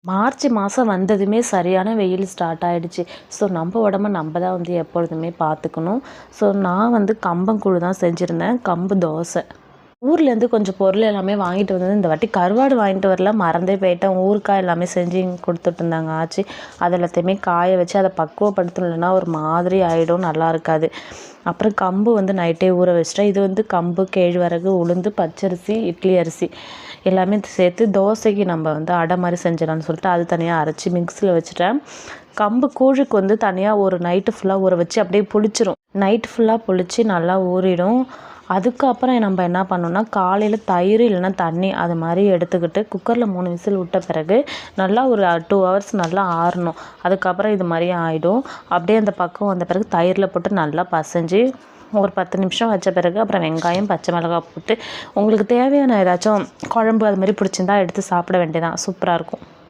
March மாதம் வந்ததுமே சரியான வெயில் ஸ்டார்ட் ஆகிடுச்சு. ஸோ நம்ம உடம்ப நம்ம தான் வந்து எப்பொழுதுமே பார்த்துக்கணும். ஸோ நான் வந்து கம்பங்கூழ் தான் செஞ்சுருந்தேன், கம்பு தோசை. ஊர்லேருந்து கொஞ்சம் பொருள் எல்லாமே வாங்கிட்டு வந்தது. இந்த வாட்டி கருவாடு வாங்கிட்டு வரல, மறந்தே போயிட்டேன். ஊறுகாய் எல்லாமே செஞ்சு கொடுத்துட்டு இருந்தாங்க ஆச்சி. அது எல்லாத்தையுமே காய வச்சு அதை பக்குவப்படுத்தலைன்னா ஒரு மாதிரி ஆகிடும், நல்லா இருக்காது. அப்புறம் கம்பு வந்து நைட்டே ஊற வச்சிட்டேன். இது வந்து கம்பு, கேழ்வரகு, உளுந்து, பச்சரிசி, இட்லி அரிசி எல்லாமே சேர்த்து தோசைக்கு நம்ம வந்து அடை மாதிரி செஞ்சிடலாம்னு சொல்லிட்டு அது தனியாக அரைச்சி மிக்ஸியில் வச்சுட்டேன். கம்பு கூழுக்கு வந்து தனியாக ஒரு நைட்டு ஃபுல்லாக ஊற வச்சு அப்படியே புளிச்சிரும். நைட்டு ஃபுல்லாக புளிச்சு நல்லா ஊறிடும். அதுக்கப்புறம் நம்ம என்ன பண்ணோம்னா, காலையில் தயிர் இல்லைன்னா தண்ணி அது மாதிரி எடுத்துக்கிட்டு குக்கரில் 3 விசில் விட்ட பிறகு நல்லா ஒரு 2 ஹவர்ஸ் நல்லா ஆறணும். அதுக்கப்புறம் இது மாதிரி ஆகிடும். அப்படியே அந்த பக்கம் வந்த பிறகு தயிரில் போட்டு நல்லா பசைஞ்சு ஒரு 10 நிமிஷம் வச்ச பிறகு அப்புறம் வெங்காயம், பச்சை மிளகாய் போட்டு உங்களுக்கு தேவையான ஏதாச்சும் குழம்பு அது மாதிரி பிடிச்சிருந்தா எடுத்து சாப்பிட வேண்டியதான். சூப்பராக இருக்கும்.